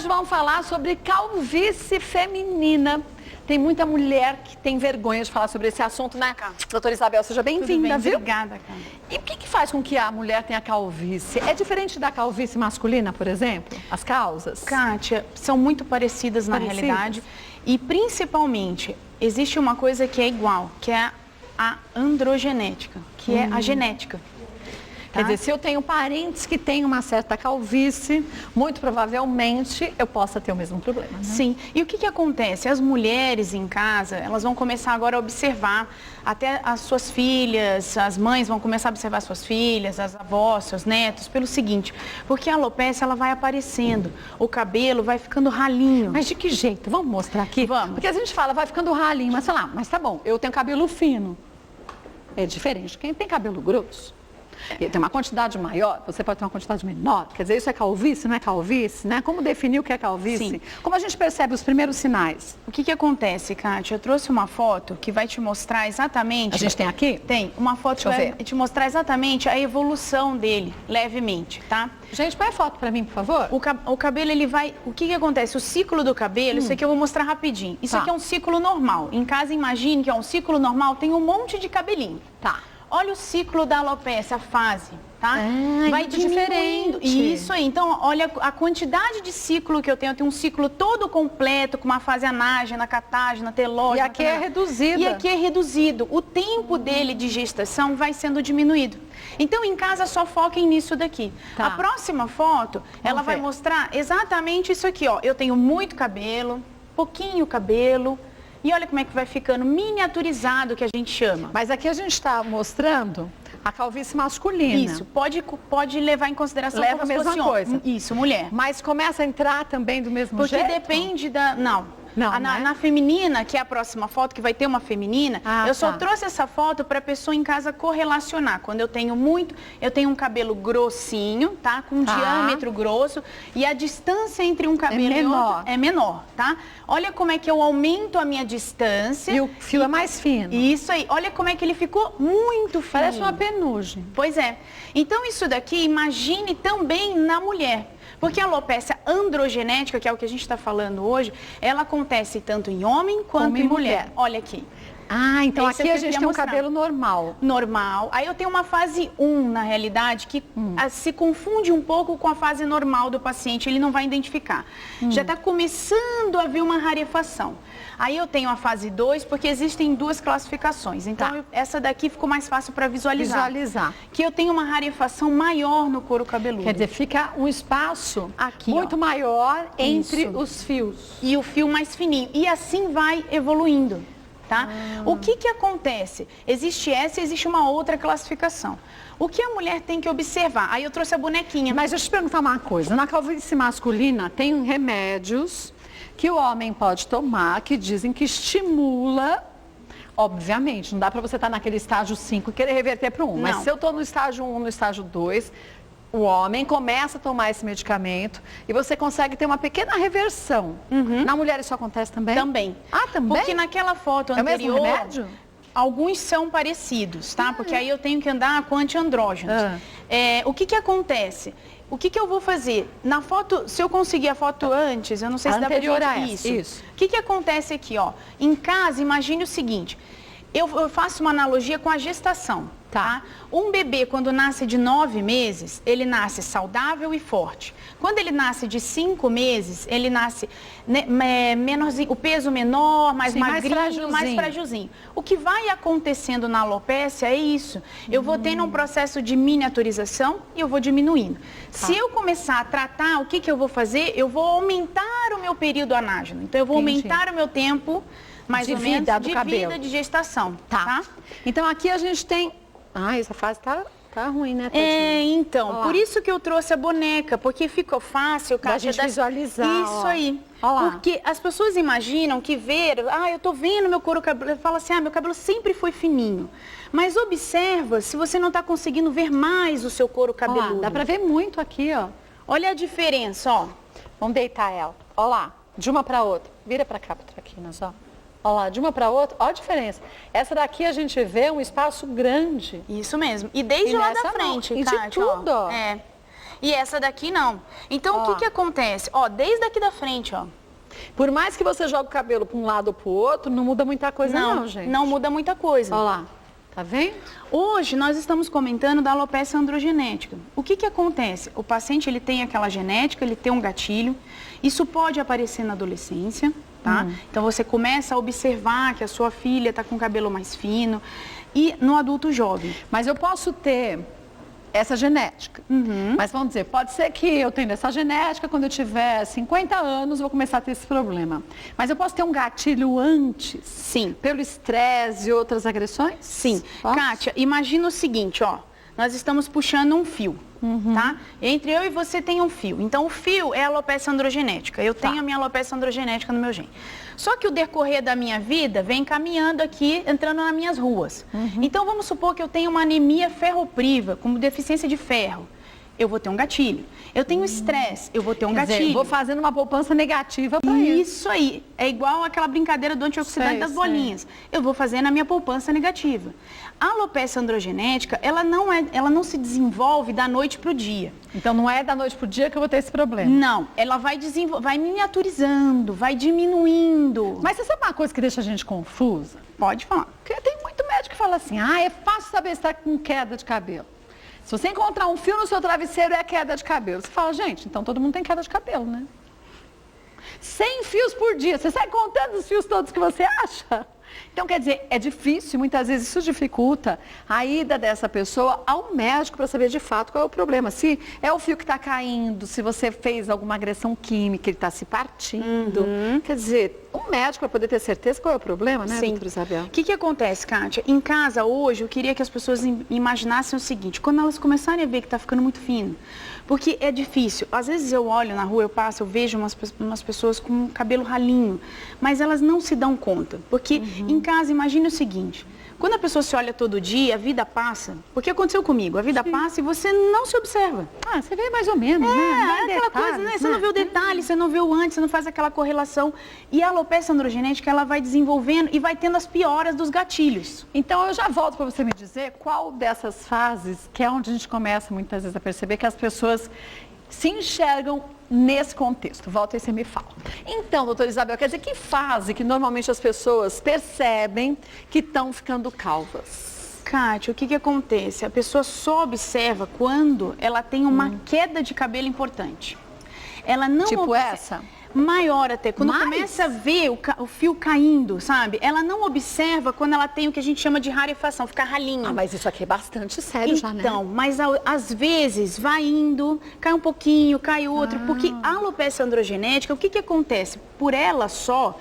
hoje vamos falar sobre calvície feminina. Tem muita mulher que tem vergonha de falar sobre esse assunto, né? Doutora Isabel, seja bem-vinda, viu? Obrigada, cara. E o que faz com que a mulher tenha calvície? É diferente da calvície masculina, por exemplo? As causas? Kátia, são muito parecidas na realidade. E principalmente, existe uma coisa que é igual, que é a androgenética, que é a genética. Quer dizer, se eu tenho parentes que têm uma certa calvície, muito provavelmente eu possa ter o mesmo problema, né? Sim. E o que acontece? As mulheres em casa, elas vão começar agora a observar, até as suas filhas, as mães vão começar a observar suas filhas, as avós, seus netos, pelo seguinte, porque a alopecia, ela vai aparecendo, o cabelo vai ficando ralinho. Mas de que jeito? Vamos mostrar aqui? Vamos. Porque a gente fala, vai ficando ralinho, mas sei lá, mas tá bom, eu tenho cabelo fino. É diferente de quem tem cabelo grosso. E tem uma quantidade maior, você pode ter uma quantidade menor. Quer dizer, isso é calvície, não é calvície, né? Como definir o que é calvície? Sim. Como a gente percebe os primeiros sinais? O que acontece, Kátia? Eu trouxe uma foto que vai te mostrar exatamente... A gente tem aqui? Tem. Uma foto que vai te mostrar exatamente a evolução dele, levemente, tá? Gente, põe a foto pra mim, por favor. O cabelo, ele vai... O que acontece? O ciclo do cabelo, isso aqui eu vou mostrar rapidinho. Isso aqui é um ciclo normal. Em casa, imagine que é um ciclo normal, tem um monte de cabelinho. Tá. Olha o ciclo da alopecia, a fase, tá? Vai diminuindo. Isso aí. Então, olha a quantidade de ciclo que eu tenho. Eu tenho um ciclo todo completo, com uma fase anágena, catágena, telógena. E aqui é reduzida. E aqui é reduzido. O tempo dele de gestação vai sendo diminuído. Então, em casa, só foquem nisso daqui. Tá. A próxima foto, ela vai mostrar exatamente isso aqui, ó. Eu tenho muito cabelo, pouquinho cabelo. E olha como é que vai ficando miniaturizado, que a gente chama. Mas aqui a gente está mostrando a calvície masculina. Isso, pode levar em consideração leva a mesma coisa. Isso, mulher. Mas começa a entrar também do mesmo jeito? Porque depende da... Não. Não, na feminina, que é a próxima foto, que vai ter uma feminina, eu só trouxe essa foto para a pessoa em casa correlacionar. Quando eu tenho um cabelo grossinho, tá? Com um diâmetro grosso, e a distância entre um cabelo e outro é menor, tá? Olha como é que eu aumento a minha distância. E o fio é mais fino. Isso aí. Olha como é que ele ficou muito fino. Parece uma penugem. Pois é. Então, isso daqui, imagine também na mulher. Porque a alopecia androgenética, que é o que a gente está falando hoje, ela acontece tanto em homem quanto em mulher. Olha aqui. Ah, então aqui a gente tem um cabelo normal. Normal. Aí eu tenho uma fase 1, na realidade, que se confunde um pouco com a fase normal do paciente, ele não vai identificar. Já está começando a haver uma rarefação. Aí eu tenho a fase 2, porque existem duas classificações. Então, essa daqui ficou mais fácil para visualizar. Que eu tenho uma rarefação maior no couro cabeludo. Quer dizer, fica um espaço aqui, muito maior entre os fios. E o fio mais fininho. E assim vai evoluindo. Tá? O que acontece? Existe essa e existe uma outra classificação. O que a mulher tem que observar? Aí eu trouxe a bonequinha. Mas deixa eu te perguntar uma coisa. Na calvície masculina tem remédios que o homem pode tomar, que dizem que estimula, obviamente, não dá para você estar naquele estágio 5 e querer reverter para o 1. Mas se eu estou no estágio 1, no estágio 2, o homem começa a tomar esse medicamento e você consegue ter uma pequena reversão. Na mulher isso acontece também? Também. Ah, também? Porque naquela foto anterior, o mesmo remédio? Alguns são parecidos, tá? Porque aí eu tenho que andar com antiandrógenos. O que acontece? O que eu vou fazer? Na foto, se eu conseguir a foto antes, eu não sei se dá pra gente... Isso. O que acontece aqui, ó? Em casa, imagine o seguinte, eu faço uma analogia com a gestação. Tá? Um bebê, quando nasce de 9 meses, ele nasce saudável e forte. Quando ele nasce de 5 meses, ele nasce menorzinho, o peso menor, mais magrinho, mais frágilzinho. O que vai acontecendo na alopecia é isso. Eu vou tendo um processo de miniaturização e eu vou diminuindo. Se eu começar a tratar, o que eu vou fazer? Eu vou aumentar o meu período anágeno. Então, eu vou aumentar o meu tempo, mais ou menos, de vida de gestação. Tá? Então, aqui a gente tem... Ah, essa fase tá ruim, né? Então, por isso que eu trouxe a boneca, porque ficou fácil, Kátia, da gente visualizar. Isso aí. Porque as pessoas imaginam que eu tô vendo meu couro cabeludo, fala assim, meu cabelo sempre foi fininho. Mas observa se você não tá conseguindo ver mais o seu couro cabeludo. Dá pra ver muito aqui, ó. Olha a diferença, ó. Vamos deitar ela. Ó lá, de uma pra outra. Vira pra cá, pra traquinas, ó. Olha lá, de uma para outra, olha a diferença. Essa daqui a gente vê um espaço grande. Isso mesmo. E desde lá da frente, Kátia, de tudo, ó. e essa daqui não. Então, o que acontece? Ó, desde aqui da frente, ó. Por mais que você jogue o cabelo para um lado ou para o outro, não muda muita coisa não, gente. Não muda muita coisa. Olha lá, tá vendo? Hoje nós estamos comentando da alopecia androgenética. O que acontece? O paciente ele tem aquela genética, ele tem um gatilho. Isso pode aparecer na adolescência, tá? Então você começa a observar que a sua filha está com o cabelo mais fino e no adulto jovem. Mas eu posso ter essa genética. Mas vamos dizer, pode ser que eu tenha essa genética, quando eu tiver 50 anos, eu vou começar a ter esse problema. Mas eu posso ter um gatilho antes? Sim. Pelo estresse e outras agressões? Sim. Posso? Kátia, imagina o seguinte, ó. Nós estamos puxando um fio, tá? Entre eu e você tem um fio. Então, o fio é a alopecia androgenética. Eu tenho a minha alopecia androgenética no meu gene. Só que o decorrer da minha vida vem caminhando aqui, entrando nas minhas ruas. Então, vamos supor que eu tenho uma anemia ferropriva, como deficiência de ferro. Eu vou ter um gatilho. Eu tenho estresse, eu vou ter um gatilho. Dizer, vou fazendo uma poupança negativa para isso. Isso aí. É igual aquela brincadeira do antioxidante das bolinhas. Eu vou fazer na minha poupança negativa. A alopecia androgenética, ela não se desenvolve da noite para o dia. Então não é da noite para o dia que eu vou ter esse problema? Não, ela vai miniaturizando, vai diminuindo. Mas você sabe uma coisa que deixa a gente confusa? Pode falar. Porque tem muito médico que fala assim, é fácil saber se está com queda de cabelo. Se você encontrar um fio no seu travesseiro, é queda de cabelo. Você fala, gente, então todo mundo tem queda de cabelo, né? 100 fios por dia. Você sai contando os fios todos que você acha? Então, quer dizer, é difícil, muitas vezes isso dificulta a ida dessa pessoa ao médico para saber de fato qual é o problema. Se é o fio que está caindo, se você fez alguma agressão química, ele está se partindo. Quer dizer, o médico vai poder ter certeza qual é o problema, né, doutora Isabel? O que acontece, Kátia? Em casa hoje, eu queria que as pessoas imaginassem o seguinte, quando elas começarem a ver que está ficando muito fino, porque é difícil. Às vezes eu olho na rua, eu passo, eu vejo umas pessoas com cabelo ralinho, mas elas não se dão conta. Porque em casa, imagine o seguinte, quando a pessoa se olha todo dia, a vida passa. Porque aconteceu comigo, a vida passa e você não se observa. Ah, você vê mais ou menos, né? É aquela coisa, né? Você não vê o detalhe, você não vê o antes, você não faz aquela correlação. E a alopecia androgenética, ela vai desenvolvendo e vai tendo as pioras dos gatilhos. Então, eu já volto para você me dizer qual dessas fases, que é onde a gente começa muitas vezes a perceber que as pessoas se enxergam nesse contexto. Volta e você me fala. Então, doutora Isabel, quer dizer, que fase que normalmente as pessoas percebem que estão ficando calvas? Kátia, o que acontece? A pessoa só observa quando ela tem uma queda de cabelo importante. Ela não tipo essa? Maior até. Quando começa a ver o fio caindo, sabe? Ela não observa quando ela tem o que a gente chama de rarefação, fica ralinho. Ah, mas isso aqui é bastante sério já, né? Então, mas às vezes vai indo, cai um pouquinho, cai outro, porque a alopecia androgenética, o que acontece? Por ela só,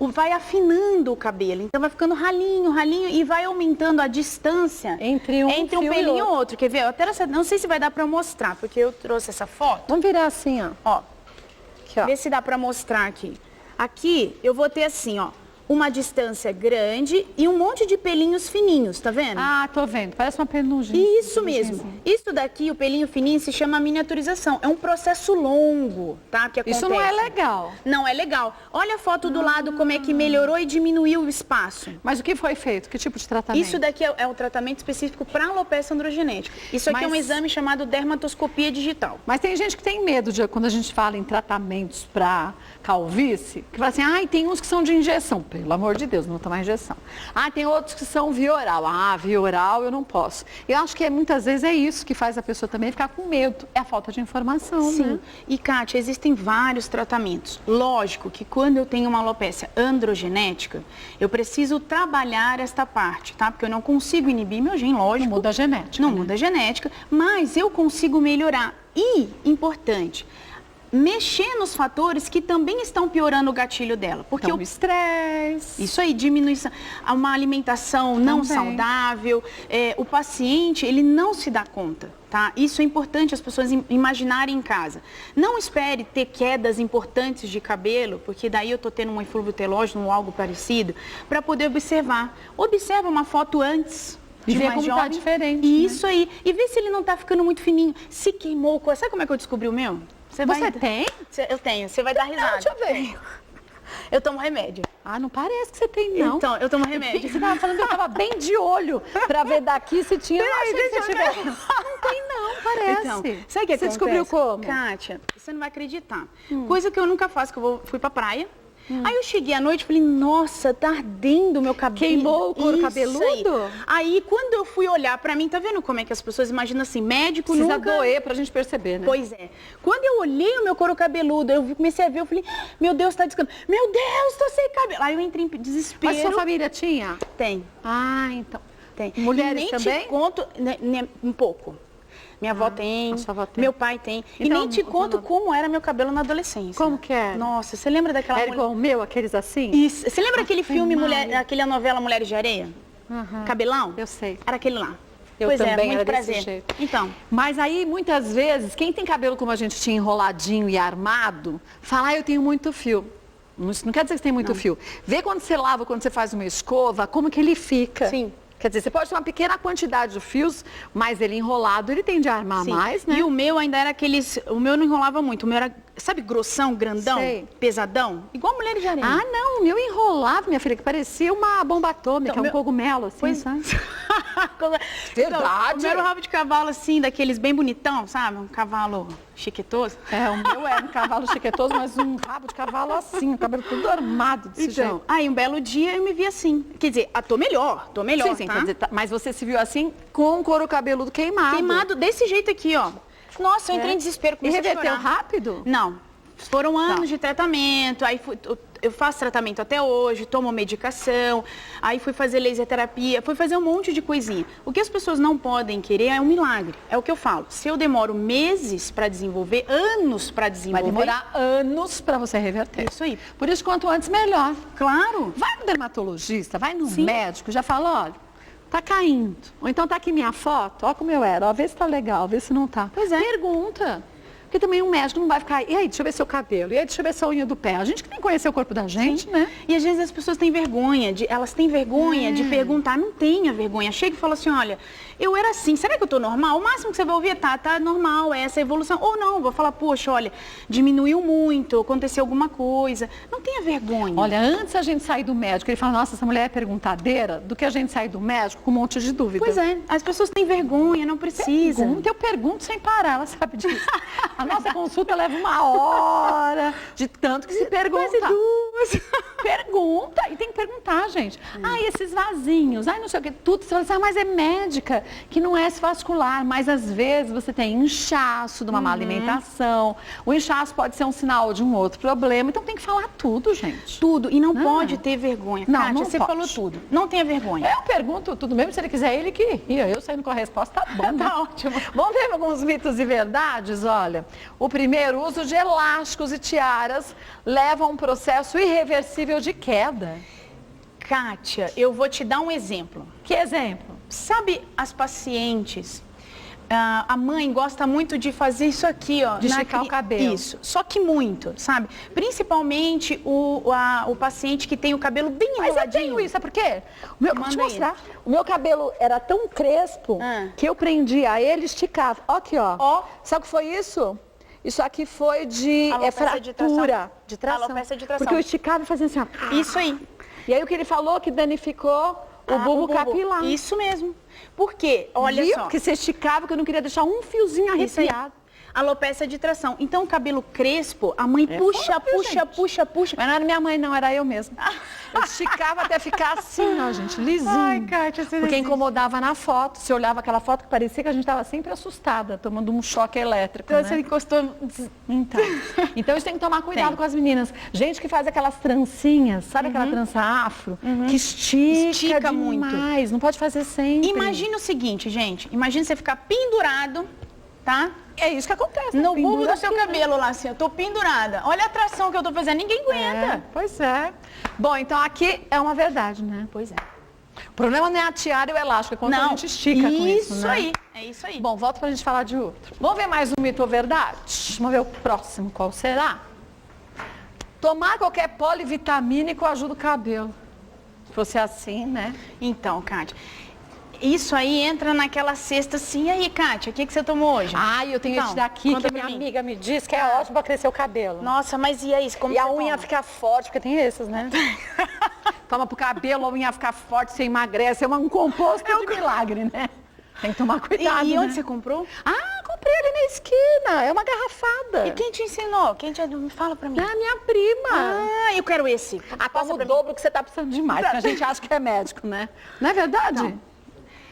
vai afinando o cabelo, então vai ficando ralinho, ralinho e vai aumentando a distância entre um pelinho e outro. Quer ver? Eu até não sei se vai dar pra eu mostrar, porque eu trouxe essa foto. Vamos virar assim, ó. Ó. Vê se dá pra mostrar aqui. Aqui eu vou ter assim, ó, uma distância grande e um monte de pelinhos fininhos, tá vendo? Ah, tô vendo. Parece uma penugem. Isso mesmo. Isso daqui, o pelinho fininho, se chama miniaturização. É um processo longo, tá? Que acontece. Isso não é legal. Não é legal. Olha a foto do lado, como é que melhorou e diminuiu o espaço. Mas o que foi feito? Que tipo de tratamento? Isso daqui é um tratamento específico para alopecia androgenética. Isso aqui é um exame chamado dermatoscopia digital. Mas tem gente que tem medo de, quando a gente fala em tratamentos para calvície, que fala assim, tem uns que são de injeção. Pelo amor de Deus, não tomar injeção. Tem outros que são via oral. Via oral eu não posso. Eu acho que muitas vezes é isso que faz a pessoa também ficar com medo. É a falta de informação, Sim. né? E, Kátia, existem vários tratamentos. Lógico que quando eu tenho uma alopecia androgenética, eu preciso trabalhar esta parte, tá? Porque eu não consigo inibir meu gene, lógico. Não muda a genética. Não né? muda a genética, mas eu consigo melhorar. E, importante, mexer nos fatores que também estão piorando o gatilho dela. Porque o estresse. Isso aí, diminuição, uma alimentação não saudável. O paciente, ele não se dá conta, tá? Isso é importante as pessoas imaginarem em casa. Não espere ter quedas importantes de cabelo, porque daí eu tô tendo um eflúvio telógeno ou algo parecido, para poder observar. Observa uma foto antes. E ver como tá diferente. Isso aí. E ver se ele não tá ficando muito fininho. Se queimou. Sabe como é que eu descobri o meu? Você tem? Eu tenho. Você vai dar risada. Deixa eu ver. Eu tomo remédio. Não parece que você tem, não. Então, eu tomo remédio. Você tava falando que eu tava bem de olho pra ver daqui se tinha... Peraí, deixa eu ver. Não tem, não. parece. Então, sabe o que Você acontece? descobriu como? Kátia, você não vai acreditar. Coisa que eu nunca faço, que fui pra praia. Aí eu cheguei à noite e falei, nossa, tá ardendo o meu cabelo. Queimou o couro cabeludo? Aí, quando eu fui olhar pra mim, tá vendo como é que as pessoas imaginam assim, médico Precisa nunca... doer pra gente perceber, né? Pois é. Quando eu olhei o meu couro cabeludo, eu comecei a ver, eu falei, meu Deus, tá descando. Meu Deus, tô sem cabelo. Aí eu entrei em desespero. Mas sua família tinha? Tem. Ah, então. Tem. Mulheres e nem também? te conto, um pouco. Minha avó tem, a sua avó tem. meu pai tem. E Então, nem te conto como era meu cabelo na adolescência. Como que é? Nossa, você lembra daquela Era igual o meu, aqueles assim? Isso. Você lembra aquele filme, Maria. aquela novela Mulheres de Areia? Cabelão? Eu sei. Era aquele lá. Eu Pois também muito era prazer. desse jeito. Então, Mas aí, muitas vezes, quem tem cabelo como a gente tinha, enroladinho e armado, fala, eu tenho muito fio. Isso não quer dizer que você tem muito fio. Vê quando você lava, quando você faz uma escova, como que ele fica. Sim. Quer dizer, você pode ter uma pequena quantidade de fios, mas ele enrolado, ele tende a armar sim. mais, né? E o meu ainda era aqueles... O meu não enrolava muito. O meu era, sabe, grossão, grandão, Sei. pesadão? Igual Mulheres de Areia. Ah, não, o meu enrolava, minha filha, que parecia uma bomba atômica, Então, um cogumelo, assim, Pois- sabe? Então, o meu era um rabo de cavalo, assim, daqueles bem bonitão, sabe? Um cavalo chiquetoso. É, o meu era um cavalo chiquetoso, mas um rabo de cavalo assim, o cabelo tudo armado desse jeito. Aí um belo dia eu me vi assim. Quer dizer, tô melhor, Sim, tá? quer dizer, mas você se viu assim com o couro cabeludo queimado. Queimado desse jeito aqui, ó. Nossa, eu entrei em desespero, E comecei a reverteu chorar. rápido? Não. Foram anos de tratamento, aí eu faço tratamento até hoje, tomo medicação, aí fui fazer laser terapia, fui fazer um monte de coisinha. O que as pessoas não podem querer é um milagre, é o que eu falo. Se eu demoro meses para desenvolver, anos para desenvolver... Vai demorar anos para você reverter. Isso aí. Por isso, quanto antes, melhor. Claro. Vai no dermatologista, vai no médico, já fala, olha, tá caindo. Ou então tá aqui minha foto, ó como eu era, ó, vê se tá legal, vê se não tá. Pois é. Pergunta. Porque também um médico não vai ficar, e aí, deixa eu ver seu cabelo, e aí, deixa eu ver sua unha do pé. A gente que tem que conhecer o corpo da gente, né? E às vezes as pessoas têm vergonha, elas têm vergonha de perguntar, não tenha vergonha. Chega e fala assim, olha, eu era assim, será que eu tô normal? O máximo que você vai ouvir é, tá normal, é essa evolução. Ou não, vou falar, poxa, olha, diminuiu muito, aconteceu alguma coisa. Não tenha vergonha. Olha, antes a gente sair do médico, ele fala, nossa, essa mulher é perguntadeira, do que a gente sair do médico com um monte de dúvida. Pois é, as pessoas têm vergonha, não precisa. Eu pergunto sem parar, ela sabe disso. A nossa consulta leva 1 hora, de tanto que se pergunta. Quase 2. Pergunta, e tem que perguntar, gente. Ah, e esses vasinhos, não sei o que, tudo. Você fala assim, mas é médica, que não é vascular, mas às vezes você tem inchaço de uma má alimentação. O inchaço pode ser um sinal de um outro problema, então tem que falar tudo, gente. Tudo, e não pode ter vergonha. Não, Kátia, não você pode. falou tudo. Não tenha vergonha. Eu pergunto tudo mesmo, se ele quiser, ele que ria. Eu saindo com a resposta, tá bom. Tá ótimo. Vamos ver alguns mitos e verdades? Olha, o primeiro, o uso de elásticos e tiaras leva a um processo irreversível de queda. Kátia, eu vou te dar um exemplo. Que exemplo? Sabe as pacientes, a mãe gosta muito de fazer isso aqui, ó. De esticar o cabelo. Isso, só que muito, sabe? Principalmente o paciente que tem o cabelo bem Mas eu enroladinho. tenho isso, sabe por quê? Vou te Manda aí. mostrar. O meu cabelo era tão crespo que eu prendia ele e esticava. Ó aqui, ó. Ó. Sabe o que foi isso? Isso aqui foi de Alopecia de tração. fratura. De tração. Alopecia de tração. Porque eu esticava e fazia assim, ó. Isso aí. E aí o que ele falou que danificou o bulbo capilar. Isso mesmo. Por quê? Olha Viu? só. Porque você esticava, que eu não queria deixar um fiozinho Isso aí. arrepiado. Alopecia de tração. Então, o cabelo crespo, a mãe puxa, foda, viu, puxa, gente? puxa. Mas não era minha mãe, não, era eu mesma. Eu esticava até ficar assim, ó, gente, lisinho. Ai, Kátia, você Porque desiste. incomodava na foto. Você olhava aquela foto que parecia que a gente estava sempre assustada, tomando um choque elétrico, Então, né? você encostou... Então isso tem que tomar cuidado Tem. com as meninas. Gente que faz aquelas trancinhas, sabe aquela trança afro? Que estica muito. demais, não pode fazer sempre. Imagina o seguinte, gente. Imagina você ficar pendurado, tá? É isso que acontece. né? No bulbo Pendura do seu aqui, né? cabelo lá, assim, eu tô pendurada. Olha a tração que eu tô fazendo, ninguém aguenta. É, pois é. Bom, então aqui é uma verdade, né? Pois é. O problema não é a tiara e o elástico, é quando a gente estica com isso, né? aí, é isso aí. Bom, volta pra gente falar de outro. Vamos ver mais um mito ou verdade? Vamos ver o próximo, qual será? Tomar qualquer polivitamínico ajuda o cabelo. Se fosse assim, né? Então, Kátia, isso aí entra naquela cesta assim. E aí, Kátia, o que você tomou hoje? Ai, eu tenho Então, esse daqui conta que pra minha mim. amiga me disse que é ótimo pra crescer o cabelo. Nossa, mas e aí? Como E a você unha toma? fica forte, porque tem esses, né? Toma pro cabelo, a unha fica forte, você emagrece. É um composto de milagre, né? Tem que tomar cuidado, E né? onde você comprou? Ah, comprei comprei ali na esquina, é uma garrafada. E quem te ensinou? Me fala pra mim. É a minha prima. Ah, eu quero esse. Como o dobro que você tá precisando demais, porque a gente acha que é médico, né? Não é verdade? Não.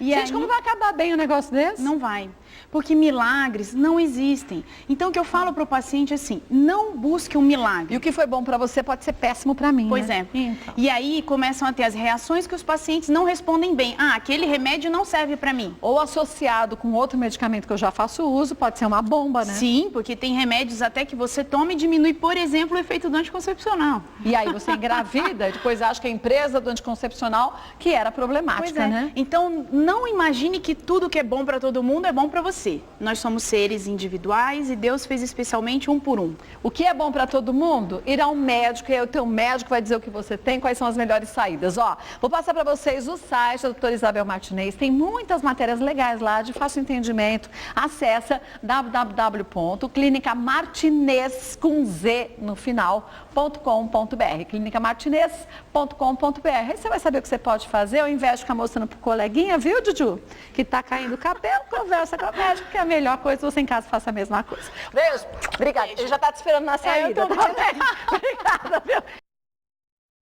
E gente, aí, como vai acabar bem um negócio desse? não vai. Porque milagres não existem. Então, o que eu falo para o paciente é assim, não busque um milagre. E o que foi bom para você pode ser péssimo para mim, Pois né? é. Então. E aí começam a ter as reações que os pacientes não respondem bem. Ah, aquele remédio não serve para mim. Ou associado com outro medicamento que eu já faço uso, pode ser uma bomba, né? Sim, porque tem remédios até que você toma e diminui, por exemplo, o efeito do anticoncepcional. E aí você engravida e depois acha que a empresa do anticoncepcional que era problemática, Pois é. né? Então, não imagine que tudo que é bom para todo mundo é bom para você. Nós somos seres individuais e Deus fez especialmente um por um. O que é bom para todo mundo? Ir ao médico, e aí o teu médico vai dizer o que você tem, quais são as melhores saídas. Ó, vou passar para vocês o site da doutora Isabel Martinez, tem muitas matérias legais lá, de fácil entendimento. Acessa www.clinicamartinez, com Z no final, .com.br, clinicamartinez.com.br. Aí você vai saber o que você pode fazer, ao invés de ficar mostrando pro coleguinha, viu, Juju? Que tá caindo o cabelo, conversa com a médica, que é a melhor coisa, você em casa faça a mesma coisa. Beijo, obrigada. Ele já tá te esperando na saída, tá bem? Obrigada, viu?